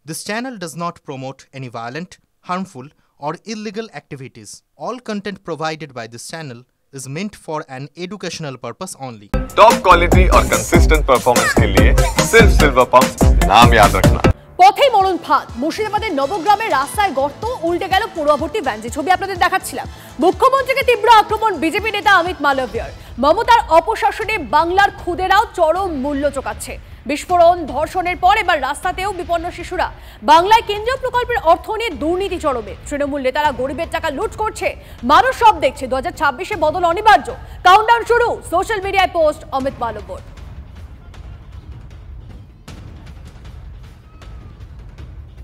This channel does not promote any violent, harmful, or illegal activities. All content provided by this channel is meant for an educational purpose only. Top quality और consistent performance के लिए सिर्फ silver pump नाम याद रखना। পথে মরণ ফাঁদ, মুর্শিদাবাদের নবগ্রামের রাস্তায় গর্ত, উল্টে গেল পড়ুয়া ভর্তি ভ্যান। যে ছবি আপনাদের দেখাচ্ছিলাম, মুখ্যমন্ত্রীকে তীব্র আক্রমণ বিজেপি নেতা অমিত মালভিয়ার। মমতার অপশাসনে বাংলার খুদেরাও চরম মূল্য চোকাচ্ছে। বিস্ফোরণ, ধর্ষণের পর এবার রাস্তাতেও বিপন্ন শিশুরা। বাংলায় কেন্দ্রীয় প্রকল্পের অর্থ নিয়ে দুর্নীতি চরমে। তৃণমূল নেতারা গরিবের টাকা লুট করছে, মানুষ সব দেখছে। 2026-এ বদল অনিবার্য। কাউন্টডাউন শুরু, সোশ্যাল মিডিয়ায় পোস্ট অমিত মালভিয়ার।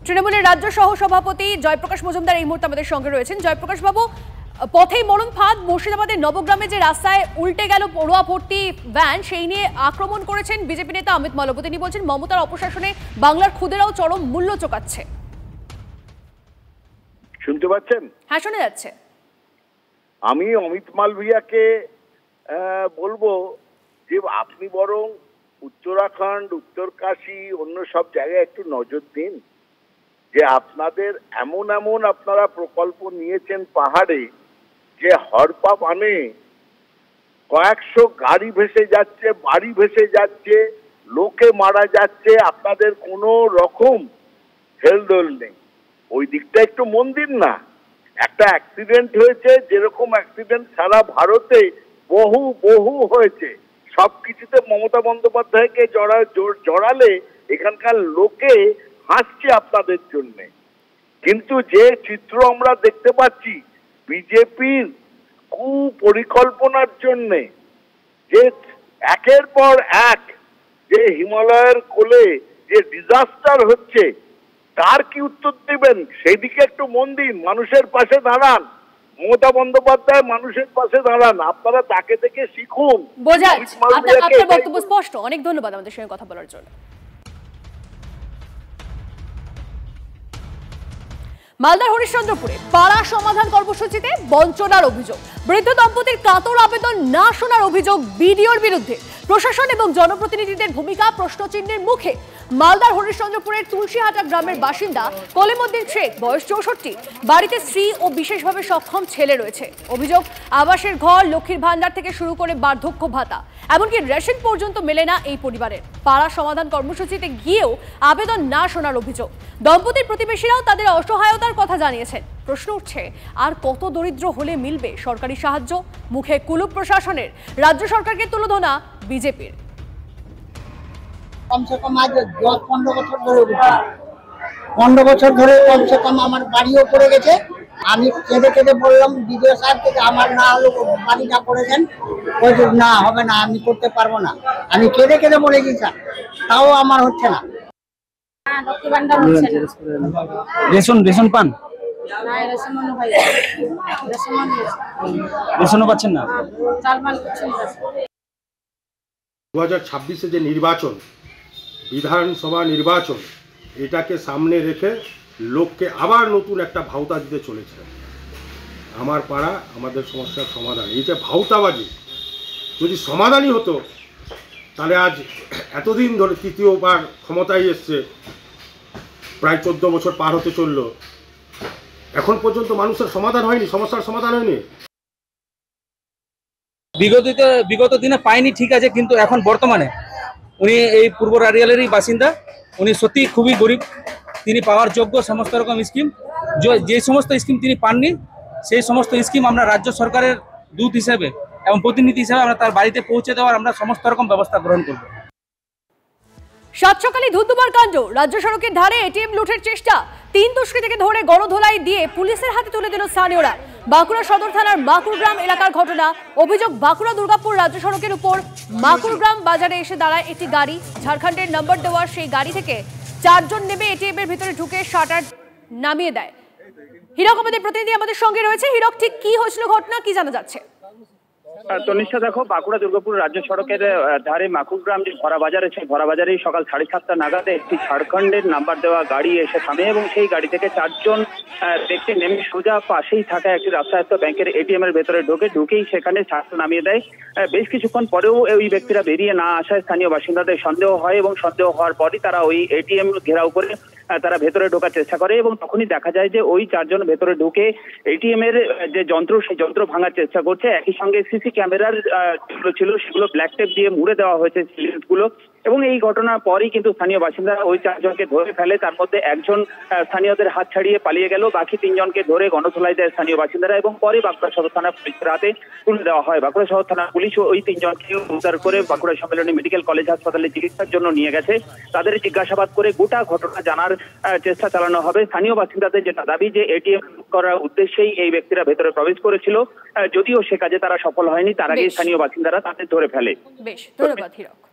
তৃণমূলের রাজ্য সহ সভাপতি জয়প্রকাশ মজুমদার এই মুহূর্তে আমাদের সঙ্গে রয়েছেন। জয়প্রকাশ বাবু, পথেই মরণ ফাঁদ, মুর্শিদাবাদের নবগ্রামে যে রাস্তায় উল্টে গেল পড়ুয়া ভর্তি ভ্যান, সেই নিয়ে আক্রমণ করেছেন বিজেপি নেতা অমিত মালভিয়া। তিনি বলছেন মমতার অপশাসনে বাংলার খুদেরাও চরম মূল্য চোকাচ্ছে। শুনতে পাচ্ছেন? হ্যাঁ, শোনা যাচ্ছে। আমি অমিত মালভিয়াকে বলবো যে আপনি বরং উত্তরাখণ্ড, উত্তরকাশী, অন্য সব জায়গায় একটু নজর দিন। যে আপনাদের এমন আপনারা প্রকল্প নিয়েছেন পাহাড়ে, যে হরপা মানে কয়েকশো গাড়ি ভেসে যাচ্ছে, বাড়ি ভেসে যাচ্ছে, লোকে মারা যাচ্ছে, আপনাদের কোনো রকম হেলদোল নেই। ওই দিকটা একটু মন দিন না। একটা অ্যাক্সিডেন্ট হয়েছে, যেরকম অ্যাক্সিডেন্ট সারা ভারতে বহু হয়েছে, সবকিছুতে মমতা বন্দ্যোপাধ্যায়কে জড়ালে এখানকার লোকে হাসছে আপনাদের জন্যে। কিন্তু যে চিত্র আমরা দেখতে পাচ্ছি বিজেপির কুপরিকল্পনার জন্যে, যে একের পর এক যে হিমালয়ের কোলে যে ডিজাস্টার হচ্ছে, তার কি উত্তর দিবেন? সেই দিকে একটু মন দিন, মানুষের পাশে দাঁড়ান। মমতা বন্দ্যোপাধ্যায় মানুষের পাশে দাঁড়ান, আপনারা তাকে দেখে শিখুন। বোঝা যাচ্ছে আপনার বক্তব্য স্পষ্ট। অনেক ধন্যবাদ আমাদের সঙ্গে কথা বলার জন্য। মালদার হরিশ্চন্দ্রপুরে পাড়া সমাধান কর্মসূচিতে বঞ্চনার অভিযোগ। বৃদ্ধ দম্পতির কাতর আবেদন না শোনার অভিযোগ বিডিওর বিরুদ্ধে। প্রশাসন এবং জনপ্রতিনিধিদের ভূমিকা প্রশ্নচিহ্নের মুখে। মালদার হরিশ্চন্দ্রপুরের তুলসীহাটা গ্রামের বাসিন্দা কলিমুদ্দিন শেখ, বয়স 64, বাড়িতে স্ত্রী ও বিশেষভাবে সক্ষম ছেলে রয়েছে। অভিযোগ, আবাসের ঘর, লক্ষ্মীর ভান্ডার থেকে শুরু করে বার্ধক্য ভাতা, এমনকি রেশন পর্যন্ত মেলে না এই পরিবারের। পাড়া সমাধান কর্মসূচিতে গিয়েও আবেদন না শোনার অভিযোগ। দম্পতির প্রতিবেশীরাও তাদের অসহায়তার কথা জানিয়েছেন। প্রশ্ন উঠছে, আর কত দরিদ্র হলে মিলবে সরকারি সাহায্য? মুখে কুলুপ প্রশাসনের, রাজ্য সরকারকে তুলোধনা বিজেপির। কমসে কম আজ 10-15 বছর ধরে 15 বছর ধরে কমসে কম আমার বাড়িও পড়ে গেছে। আমি কেঁদে বললাম বিডিও সাহেবকে, আমার না হলো বাড়িটা করে দেন। বলছে না, হবে না, আমি করতে পারবো না। আমি কেঁদে বলেছি স্যার, তাও আমার হচ্ছে না। রেশন পান? রেশনও পাচ্ছেন না। 2026-এ যে নির্বাচন, বিধানসভা নির্বাচন, এটাকে সামনে রেখে লোককে আবার নতুন একটা ভাওতা দিতে চলেছে। আমার পাড়া আমাদের সমস্যার সমাধান। এই যে ভাওতাবাজি যদি সমাধানই হতো, তাহলে আজ এতদিন ধরে তৃতীয়বার ক্ষমতায় এসছে, প্রায় 14 বছর পার হতে চললো, এখন পর্যন্ত মানুষের সমাধান হয়নি, সমস্যার সমাধান হয়নি। বিগত দিনে পায়নি, ঠিক আছে, কিন্তু এখন বর্তমানে উনি এই পূর্ব রাড়িয়ালেরই বাসিন্দা। উনি সত্যি খুবই গরিব, তিনি পাওয়ার যোগ্য সমস্ত রকম স্কিম। যে সমস্ত স্কিম তিনি পাননি, সেই সমস্ত স্কিম আমরা রাজ্য সরকারের দূত হিসেবে এবং প্রতিনিধি হিসেবে আমরা তার বাড়িতে পৌঁছে দেওয়ার আমরা সমস্ত রকম ব্যবস্থা গ্রহণ করব। সাত সকালে ধুন্ধুমার কাণ্ড, রাজ্য সড়কের ধারে এটিএম লুটের চেষ্টা। 3 দুষ্কৃতীকে ধরে গণধোলাই দিয়ে পুলিশের হাতে তুলে দিল স্থানীয়রা। বাঁকুড়া সদর থানার মাকুড়গ্রাম এলাকার ঘটনা। অভিযোগ, বাঁকুড়া দুর্গাপুর রাজ্য সড়কের উপর মাকুড়গ্রাম বাজারে এসে দাঁড়ায় একটি গাড়ি। ঝাড়খণ্ডের নম্বর দেওয়া সেই গাড়ি থেকে 4 জন নেমে এটিএম এর ভিতরে ঢুকে শাটার নামিয়ে দেয়। হীরক আমাদের প্রতিনিধি আমাদের সঙ্গে রয়েছে। হীরক, ঠিক কি হয়েছিল ঘটনা, কি জানা যাচ্ছে? তনিষ্ঠা, দেখো, বাঁকুড়া দুর্গাপুর রাজ্য সড়কের ধারে মাকুড়গ্রাম যে ভরা বাজার আছে, ভরা বাজারেই সকাল 7:30 নাগাদে একটি ঝাড়খণ্ডের নাম্বার দেওয়া গাড়ি এসে থামে এবং সেই গাড়ি থেকে 4 জন ব্যক্তি নেমে সোজা পাশেই থাকা একটি রাষ্ট্রায়ত্ত ব্যাংকের এটিএম এর ভেতরে ঢুকেই সেখানে ছাত্র নামিয়ে দেয়। বেশ কিছুক্ষণ পরেও ওই ব্যক্তিরা বেরিয়ে না আসায় স্থানীয় বাসিন্দাদের সন্দেহ হয় এবং সন্দেহ হওয়ার পরই তারা ওই এটিএম ঘেরাও করে তারা ভেতরে ঢোকার চেষ্টা করে এবং তখনই দেখা যায় যে ওই 4 জন ভেতরে ঢুকে এটিএম এর যে যন্ত্র সেই যন্ত্র ভাঙার চেষ্টা করছে। একই সঙ্গে সিসি ক্যামেরার যেগুলো ছিল সেগুলো ব্ল্যাক টেপ দিয়ে মুড়ে দেওয়া হয়েছে গুলো এবং এই ঘটনার পরই কিন্তু স্থানীয় বাসিন্দারা ওই 4 জনকে ধরে ফেলে। তার মধ্যে একজন স্থানীয়দের হাত ছাড়িয়ে পালিয়ে গেল, বাকি 3 জনকে ধরে গণধোলাই দেয় স্থানীয় বাসিন্দারা এবং পরে বাঁকুড়া সদর থানা পুলিশের হাতে তুলে দেওয়া হয়। বাঁকুড়া সদর থানা পুলিশ ওই 3 জনকে উদ্ধার করে বাঁকুড়া সম্মেলনী মেডিকেল কলেজ হাসপাতালে চিকিৎসার জন্য নিয়ে গেছে। তাদের জিজ্ঞাসাবাদ করে গোটা ঘটনা জানার চেষ্টা চালানো হবে। স্থানীয় বাসিন্দাদের যেটা দাবি যে এটিএম করার উদ্দেশ্যেই এই ব্যক্তিরা ভেতরে প্রবেশ করেছিল, যদিও সে কাজে তারা সফল হয়নি। তার আগে স্থানীয় বাসিন্দারা তাদের ধরে ফেলে। বেশ, ধন্যবাদ হিরক।